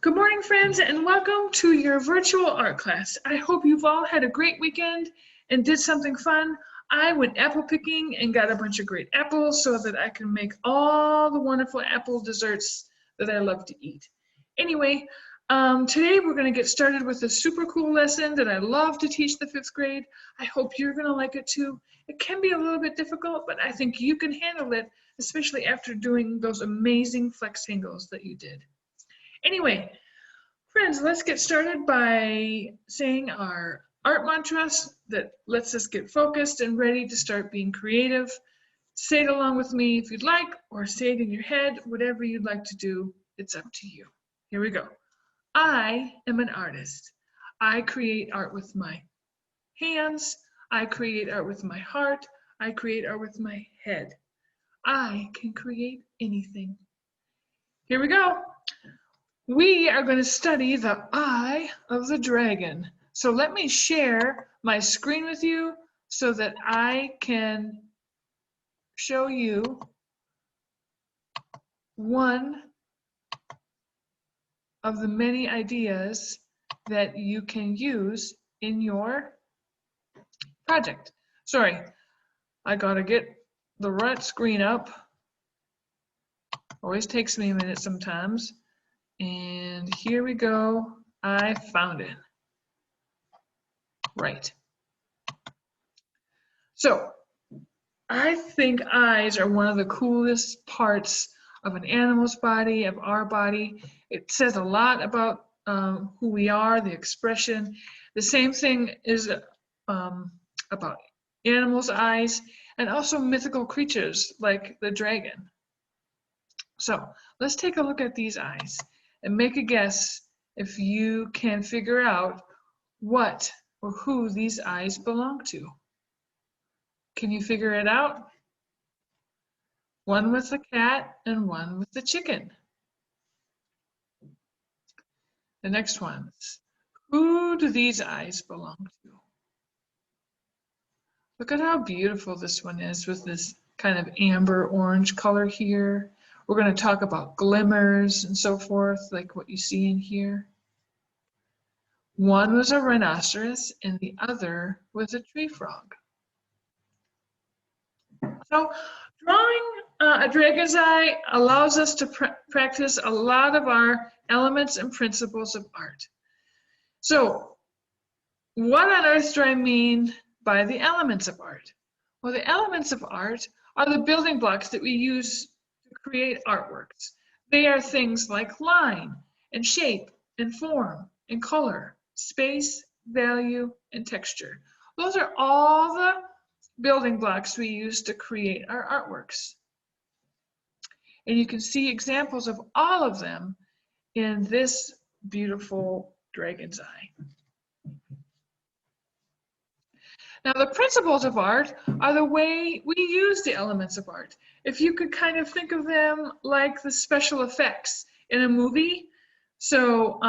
Good morning, friends, and welcome to your virtual art class. I hope you've all had a great weekend and did something fun. I went apple picking and got a bunch of great apples so that I can make all the wonderful apple desserts that I love to eat. Anyway, today we're going to get started with a super cool lesson that I love to teach the 5th grade. I hope you're going to like it too. It can be a little bit difficult, but I think you can handle it, especially after doing those amazing flex angles that you did. Anyway, friends, let's get started by saying our art mantras that lets us get focused and ready to start being creative. Say it along with me if you'd like, or say it in your head, whatever you'd like to do, it's up to you. Here we go. I am an artist. I create art with my hands. I create art with my heart. I create art with my head. I can create anything. Here we go. We are going to study the eye of the dragon. So let me share my screen with you so that I can show you one of the many ideas that you can use in your project. Sorry, I got to get the right screen up. Always takes me a minute sometimes. And here we go. I found it. Right. So I think eyes are one of the coolest parts of an animal's body, of our body. It says a lot about who we are, the expression. The same thing is about animals' eyes and also mythical creatures like the dragon. So let's take a look at these eyes and make a guess if you can figure out what or who these eyes belong to. Can you figure it out? One with the cat and one with the chicken. The next ones. Who do these eyes belong to? Look at how beautiful this one is with this kind of amber orange color here. We're going to talk about glimmers and so forth, like what you see in here. One was a rhinoceros and the other was a tree frog. So drawing a dragon's eye allows us to practice a lot of our elements and principles of art. So what on earth do I mean by the elements of art? Well, the elements of art are the building blocks that we use to create artworks. They are things like line and shape and form and color, space, value, and texture. Those are all the building blocks we use to create our artworks. And you can see examples of all of them in this beautiful dragon's eye. Now, the principles of art are the way we use the elements of art. If you could kind of think of them like the special effects in a movie. So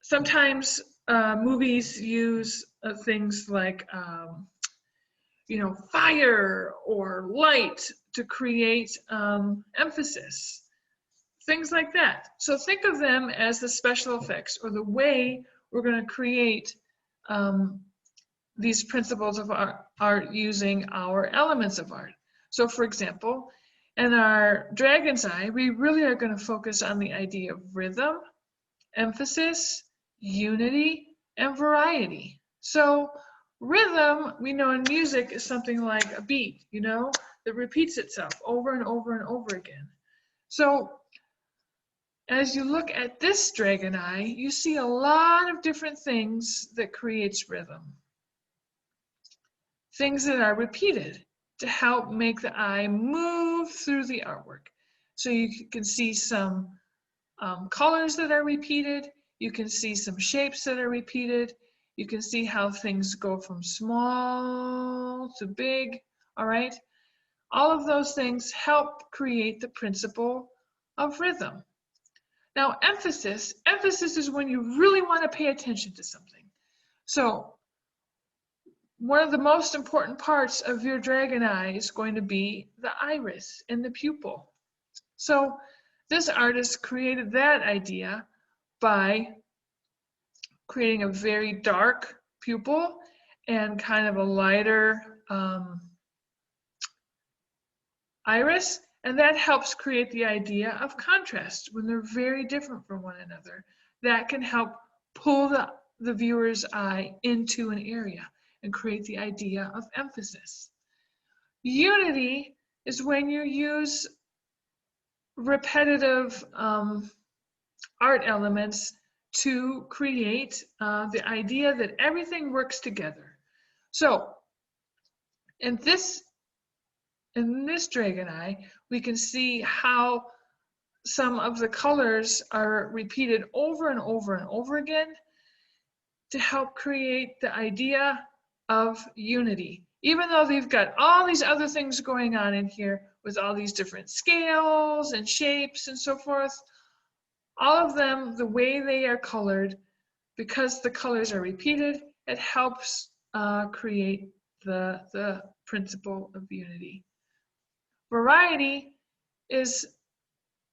sometimes movies use things like fire or light to create emphasis, things like that. So think of them as the special effects or the way we're going to create these principles of art using our elements of art. So for example, in our dragon's eye, we really are going to focus on the idea of rhythm, emphasis, unity, and variety. So rhythm, we know in music, is something like a beat, that repeats itself over and over and over again. So as you look at this dragon eye, you see a lot of different things that creates rhythm. Things that are repeated to help make the eye move through the artwork. So you can see some colors that are repeated. You can see some shapes that are repeated. You can see how things go from small to big, all right? All of those things help create the principle of rhythm. Now, emphasis is when you really want to pay attention to something. So one of the most important parts of your dragon eye is going to be the iris and the pupil. So This artist created that idea by creating a very dark pupil and kind of a lighter iris, and that helps create the idea of contrast when they're very different from one another. That can help pull the viewer's eye into an area and create the idea of emphasis. Unity is when you use repetitive art elements to create the idea that everything works together. So in this dragon eye, we can see how some of the colors are repeated over and over and over again to help create the idea of unity. Even though they've got all these other things going on in here with all these different scales and shapes and so forth, all of them, the way they are colored, because the colors are repeated, it helps create the principle of unity. Variety is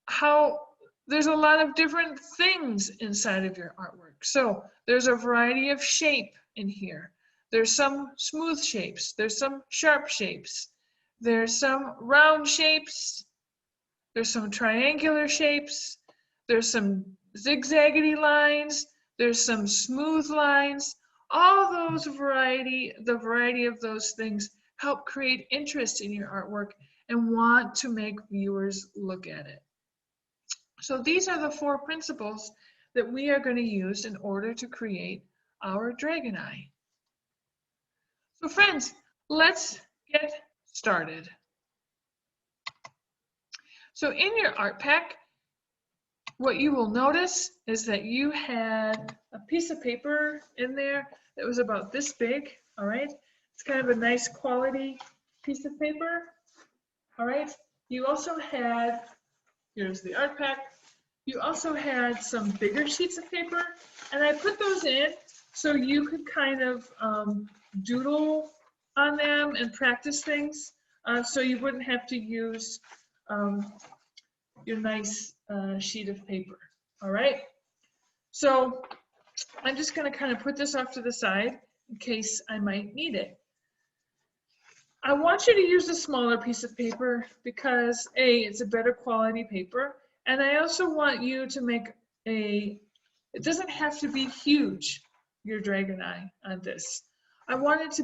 how there's a lot of different things inside of your artwork. So there's a variety of shape in here. There's some smooth shapes. There's some sharp shapes. There's some round shapes. There's some triangular shapes. There's some zigzaggedy lines. There's some smooth lines. All those the variety of those things help create interest in your artwork and want to make viewers look at it. So these are the 4 principles that we are going to use in order to create our dragon eye. So friends, let's get started. So in your art pack, what you will notice is that you had a piece of paper in there that was about this big, all right? It's kind of a nice quality piece of paper, all right? You also had, here's the art pack, you also had some bigger sheets of paper, and I put those in so you could kind of doodle on them and practice things, so you wouldn't have to use your nice sheet of paper, all right? So I'm just gonna kind of put this off to the side in case I might need it. I want you to use a smaller piece of paper because A, it's a better quality paper, and I also want you to make it doesn't have to be huge, your dragon eye on this. I want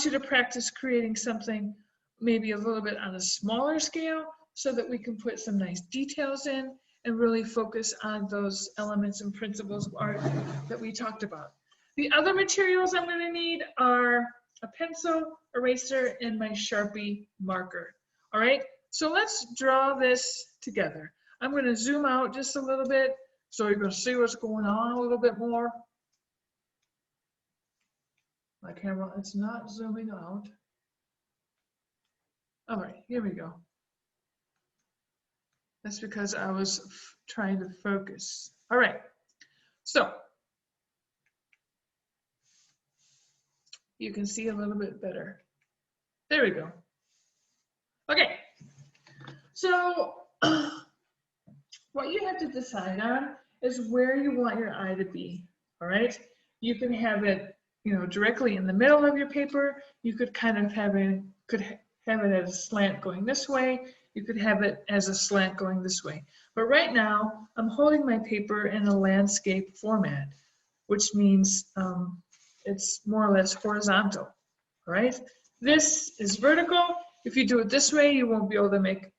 you to practice creating something maybe a little bit on a smaller scale so that we can put some nice details in and really focus on those elements and principles of art that we talked about. The other materials I'm going to need are a pencil, eraser, and my Sharpie marker. All right, so let's draw this together. I'm going to zoom out just a little bit so you're going to see what's going on a little bit more. My camera, it's not zooming out. All right, here we go. That's because I was trying to focus. All right, so you can see a little bit better. There we go. Okay, so what you have to decide on is where you want your eye to be, all right? You can have it, directly in the middle of your paper. You could kind of have it as a slant going this way. You could have it as a slant going this way. But right now, I'm holding my paper in a landscape format, which means it's more or less horizontal, all right? This is vertical. If you do it this way, you won't be able to make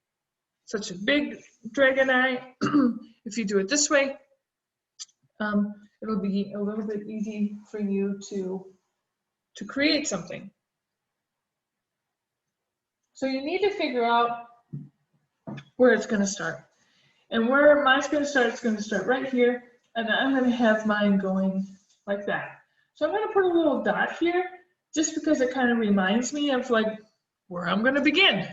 such a big dragon eye. If you do it this way, it'll be a little bit easy for you to create something. So you need to figure out where it's going to start. And where mine's going to start, it's going to start right here, and I'm going to have mine going like that. So I'm going to put a little dot here just because it kind of reminds me of like where I'm going to begin.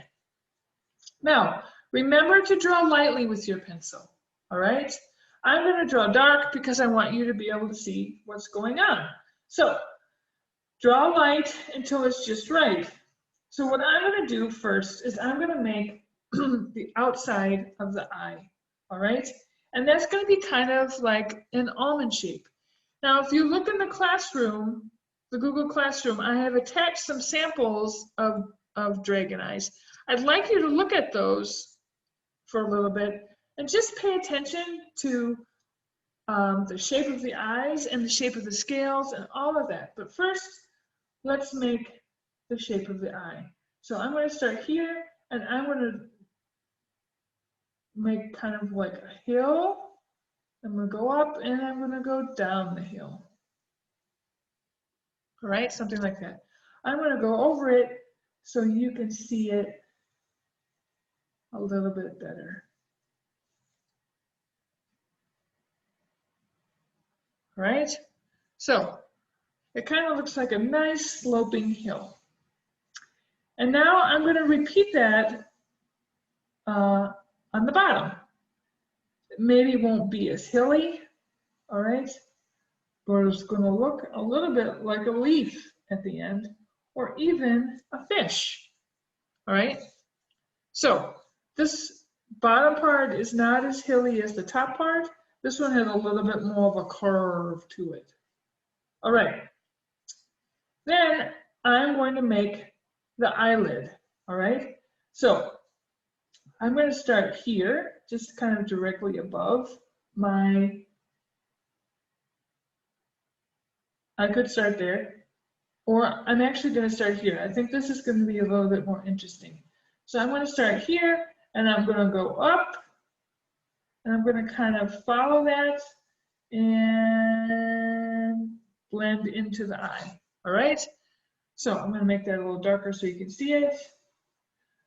Now, remember to draw lightly with your pencil, all right? I'm going to draw dark because I want you to be able to see what's going on. So draw light until it's just right. So what I'm going to do first is I'm going to make the outside of the eye, all right? And that's going to be kind of like an almond shape. Now, if you look in the classroom, the Google Classroom, I have attached some samples of dragon eyes. I'd like you to look at those for a little bit and just pay attention to the shape of the eyes and the shape of the scales and all of that. But first, let's make the shape of the eye. So I'm going to start here, and I'm going to make kind of like a hill. I'm going to go up, and I'm going to go down the hill. All right, something like that. I'm going to go over it so you can see it a little bit better. All right, so it kind of looks like a nice sloping hill. And now I'm going to repeat that on the bottom. Maybe it won't be as hilly, all right, but it's going to look a little bit like a leaf at the end, or even a fish, all right? So this bottom part is not as hilly as the top part. This one has a little bit more of a curve to it. All right, then I'm going to make the eyelid, all right? So I'm going to start here, just kind of directly above my, I could start there, or I'm actually going to start here. I think this is going to be a little bit more interesting. So I'm going to start here, and I'm going to go up, and I'm going to kind of follow that and blend into the eye, all right? So I'm going to make that a little darker so you can see it.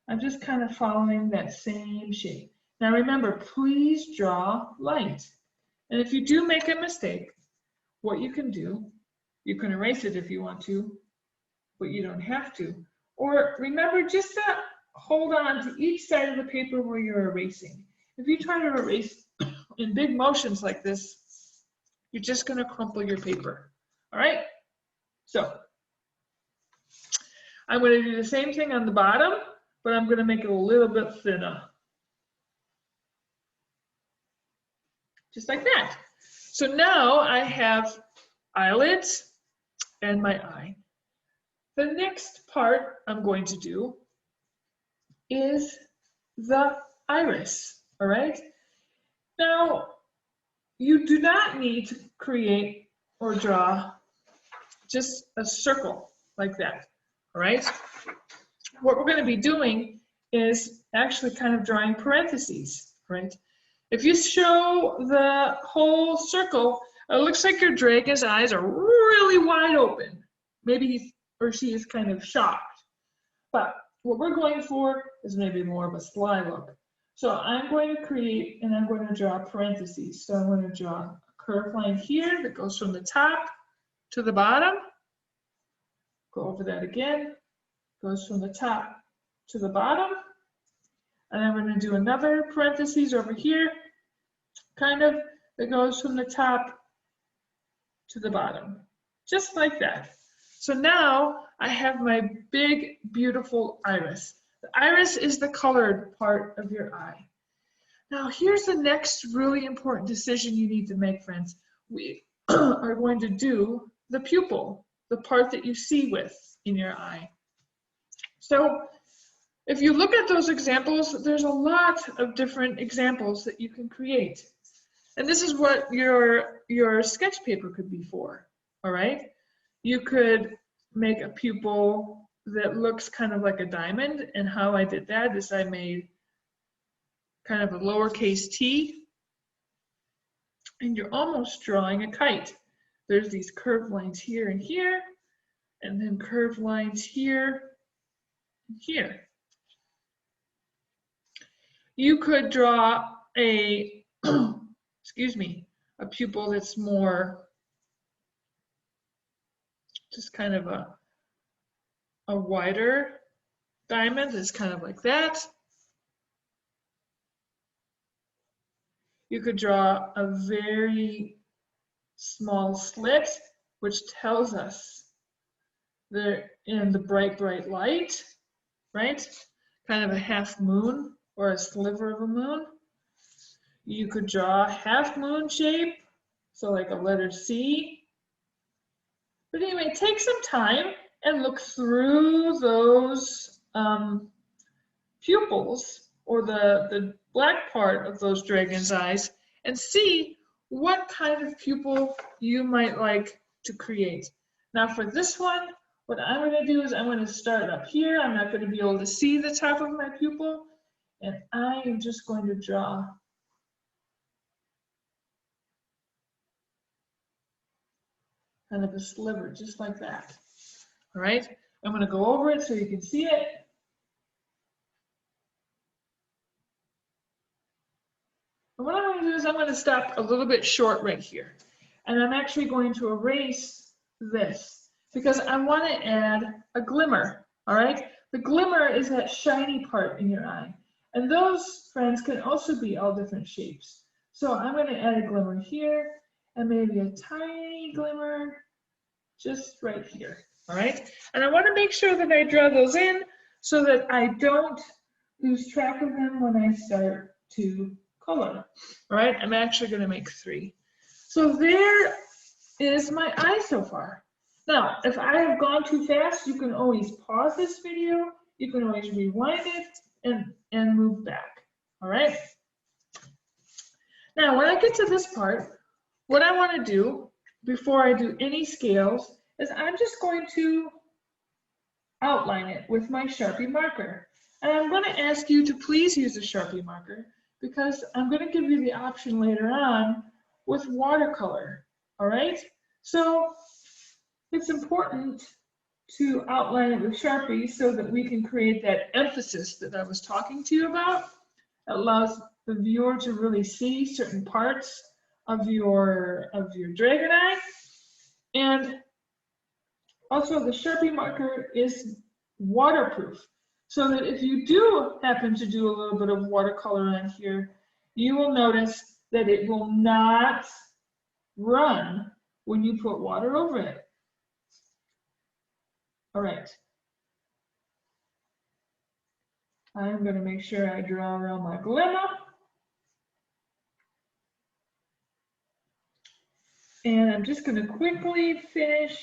I'm just kind of following that same shape. Now remember, please draw light. And if you do make a mistake, what you can do, you can erase it if you want to, but you don't have to. Or remember just to hold on to each side of the paper where you're erasing. If you try to erase in big motions like this, you're just going to crumple your paper. All right? So I'm going to do the same thing on the bottom, but I'm going to make it a little bit thinner. Just like that. So now I have eyelids and my eye. The next part I'm going to do is the iris, all right? Now, you do not need to create or draw just a circle like that, all right? What we're going to be doing is actually kind of drawing parentheses, right? If you show the whole circle, it looks like your dragon's eyes are really wide open. Maybe he or she is kind of shocked. But what we're going for is maybe more of a sly look. So I'm going to create, and I'm going to draw parentheses. So I'm going to draw a curved line here that goes from the top to the bottom. Go over that again. Goes from the top to the bottom. And I'm going to do another parentheses over here, kind of, that goes from the top to the bottom, just like that. So now I have my big, beautiful iris. The iris is the colored part of your eye. Now here's the next really important decision you need to make, friends. We are going to do the pupil, the part that you see with in your eye. So if you look at those examples, there's a lot of different examples that you can create. And this is what your sketch paper could be for, all right? You could make a pupil that looks kind of like a diamond, and how I did that is I made kind of a lowercase t, and you're almost drawing a kite. There's these curved lines here and here, and then curved lines here and here. You could draw a, excuse me, a pupil that's more just kind of a wider diamond. It's kind of like that. You could draw a very small slit, which tells us they're in the bright, bright light, right? Kind of a half moon or a sliver of a moon. You could draw a half moon shape, so like a letter C. But anyway, take some time and look through those pupils, or the black part of those dragon's eyes, and see what kind of pupil you might like to create. Now for this one, what I'm going to do is I'm going to start up here. I'm not going to be able to see the top of my pupil, and I am just going to draw kind of a sliver, just like that. All right, I'm going to go over it so you can see it. And what I'm going to do is I'm going to stop a little bit short right here. And I'm actually going to erase this because I want to add a glimmer, all right? The glimmer is that shiny part in your eye. And those, friends, can also be all different shapes. So I'm going to add a glimmer here and maybe a tiny glimmer just right here, all right? And I want to make sure that I draw those in so that I don't lose track of them when I start to color. All right, I'm actually going to make 3. So there is my eye so far. Now, if I have gone too fast, you can always pause this video. You can always rewind it and move back. All right. Now, when I get to this part, what I want to do before I do any scales is I'm just going to outline it with my Sharpie marker. And I'm going to ask you to please use a Sharpie marker, because I'm going to give you the option later on with watercolor, all right? So it's important to outline it with Sharpie so that we can create that emphasis that I was talking to you about. It allows the viewer to really see certain parts of your dragon eye. And also the Sharpie marker is waterproof, so that if you do happen to do a little bit of watercolor on here, you will notice that it will not run when you put water over it. All right. I'm going to make sure I draw around my glimmer. And I'm just going to quickly finish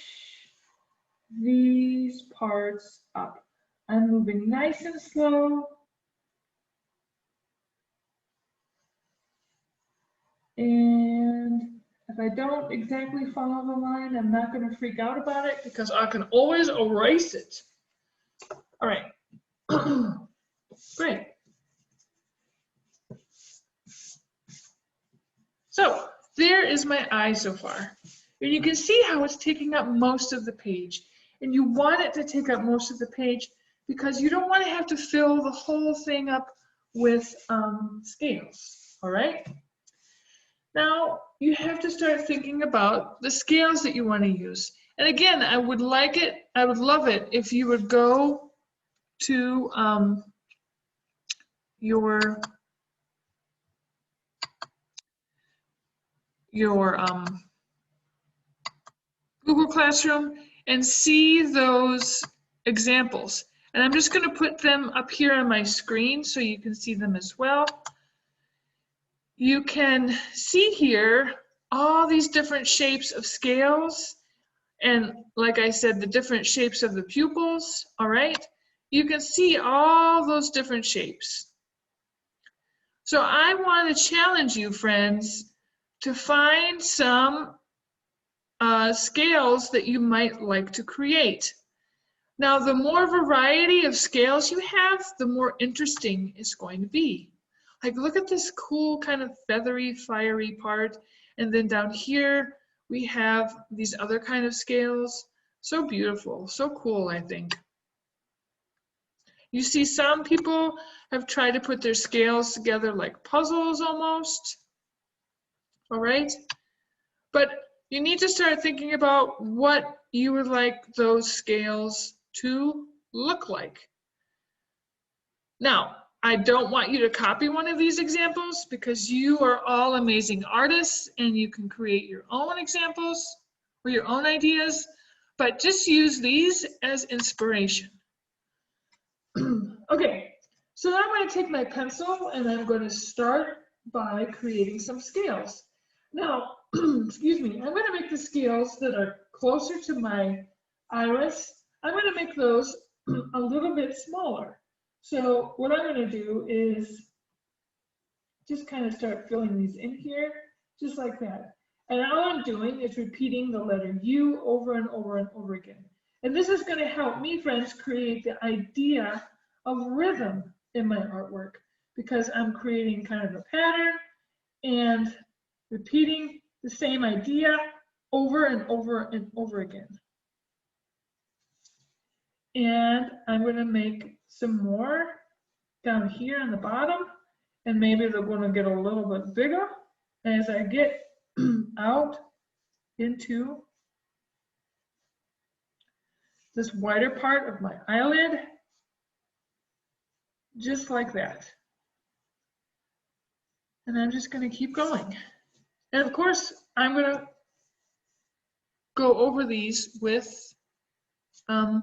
these parts up. I'm moving nice and slow. And if I don't exactly follow the line, I'm not going to freak out about it because I can always erase it. All right. Great. So there is my eye so far. And you can see how it's taking up most of the page. And you want it to take up most of the page because you don't want to have to fill the whole thing up with scales. All right. Now you have to start thinking about the scales that you want to use. And again, I would love it if you would go to your Google Classroom and see those examples. And I'm just going to put them up here on my screen so you can see them as well. You can see here all these different shapes of scales, and like I said, the different shapes of the pupils, all right? You can see all those different shapes. So I want to challenge you, friends, to find some scales that you might like to create. Now, the more variety of scales you have, the more interesting it's going to be. Like, look at this cool kind of feathery, fiery part. And then down here, we have these other kind of scales. So beautiful, so cool, I think. You see some people have tried to put their scales together like puzzles almost. All right? But you need to start thinking about what you would like those scales to look like. Now, I don't want you to copy one of these examples because you are all amazing artists and you can create your own examples or your own ideas, but just use these as inspiration. Okay, So now I'm going to take my pencil and I'm going to start by creating some scales. Now, excuse me, I'm going to make the scales that are closer to my iris. I'm going to make those a little bit smaller. So what I'm going to do is just kind of start filling these in here, just like that. And all I'm doing is repeating the letter U over and over and over again. And this is going to help me, friends, create the idea of rhythm in my artwork, because I'm creating kind of a pattern and repeating the same idea over and over and over again. And I'm going to make some more down here on the bottom, and maybe they're going to get a little bit bigger as I get out into this wider part of my eyelid, just like that. And I'm just going to keep going. And of course, I'm going to go over these with my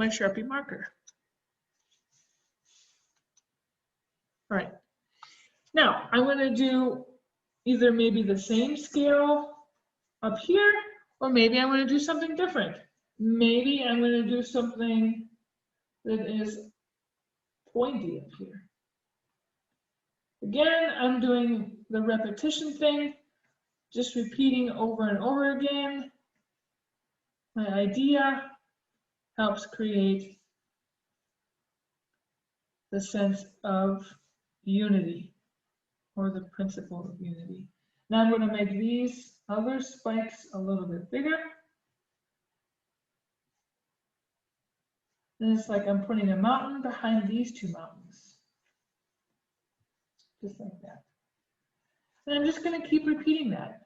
Sharpie marker. All right. Now, I'm going to do either maybe the same scale up here, or maybe I'm going to do something different. Maybe I'm going to do something that is pointy up here. Again, I'm doing the repetition thing, just repeating over and over again. My idea helps create the sense of unity, or the principle of unity. Now I'm going to make these other spikes a little bit bigger. And it's like I'm putting a mountain behind these two mountains. Just like that. And I'm just going to keep repeating that.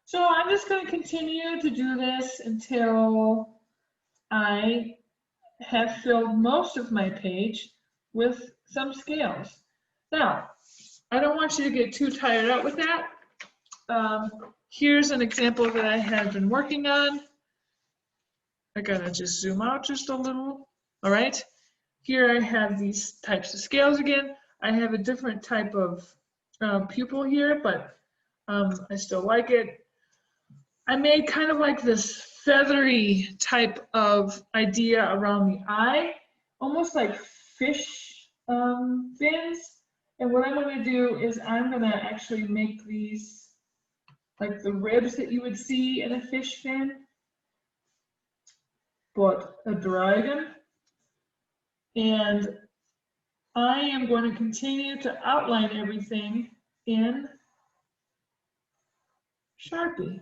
So I'm just going to continue to do this until I have filled most of my page with some scales. Now, I don't want you to get too tired out with that. Here's an example that I have been working on. I gotta just zoom out just a little. All right. Here I have these types of scales again. I have a different type of pupil here, but I still like it. I made kind of like this feathery type of idea around the eye, almost like fish fins. And what I'm going to do is I'm going to actually make these like the ribs that you would see in a fish fin, but a dragon. And I am going to continue to outline everything in Sharpie.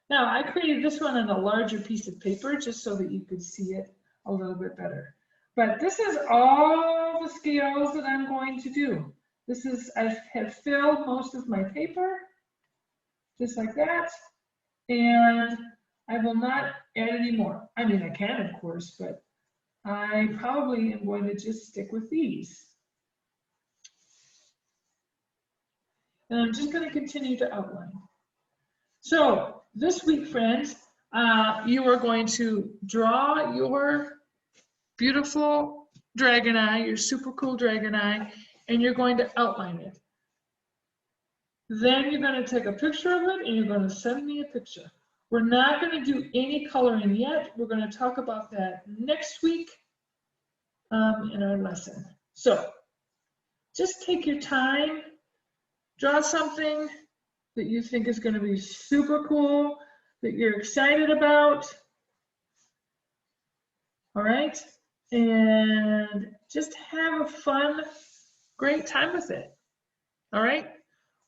Now, I created this one on a larger piece of paper just so that you could see it a little bit better. But this is all the scales that I'm going to do. This is, I have filled most of my paper, just like that. And I will not add any more. I mean, I can, of course, but I probably am going to just stick with these. And I'm just going to continue to outline. So this week, friends, you are going to draw your beautiful dragon eye, your super cool dragon eye, and you're going to outline it. Then you're going to take a picture of it and you're going to send me a picture. We're not going to do any coloring yet. We're going to talk about that next week in our lesson. So just take your time, draw something that you think is going to be super cool, that you're excited about. All right? And just have a fun, great time with it. All right?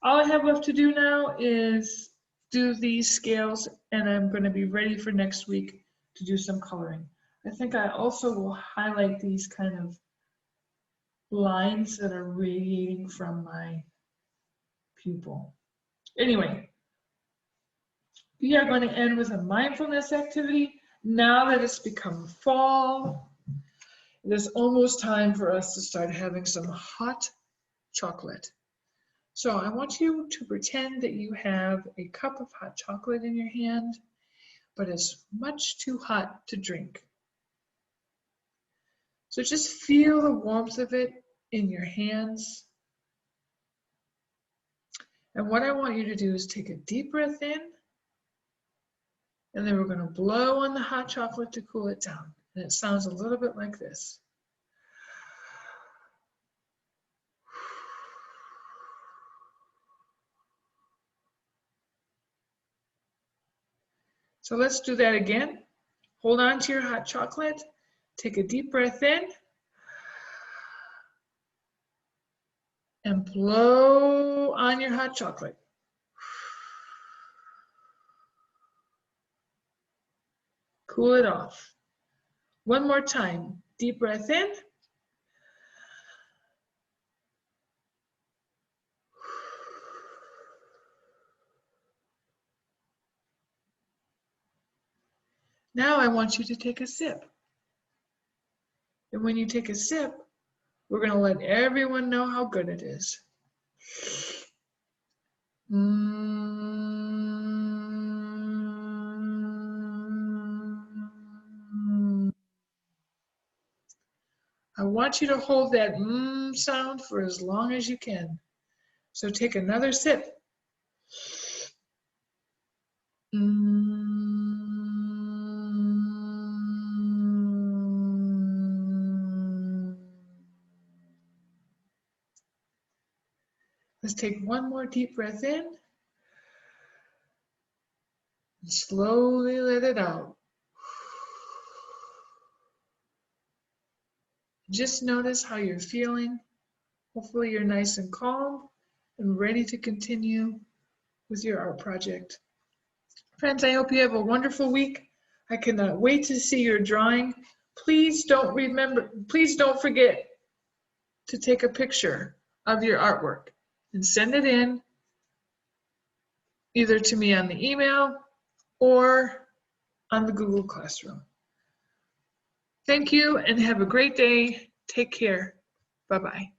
All I have left to do now is do these scales, and I'm going to be ready for next week to do some coloring. I think I also will highlight these kind of lines that are radiating from my pupil. Anyway, we are going to end with a mindfulness activity. Now that it's become fall, it is almost time for us to start having some hot chocolate. So I want you to pretend that you have a cup of hot chocolate in your hand, but it's much too hot to drink. So just feel the warmth of it in your hands. And what I want you to do is take a deep breath in, and then we're going to blow on the hot chocolate to cool it down. And it sounds a little bit like this. So let's do that again. Hold on to your hot chocolate. Take a deep breath in. And blow on your hot chocolate. Cool it off. One more time. Deep breath in. Now I want you to take a sip. And when you take a sip, we're going to let everyone know how good it is. I want you to hold that sound for as long as you can. So take another sip. Let's take one more deep breath in. And slowly let it out. Just notice how you're feeling. Hopefully you're nice and calm and ready to continue with your art project. Friends, I hope you have a wonderful week. I cannot wait to see your drawing. Please don't forget to take a picture of your artwork and send it in either to me on the email or on the Google Classroom. Thank you and have a great day. Take care. Bye-bye.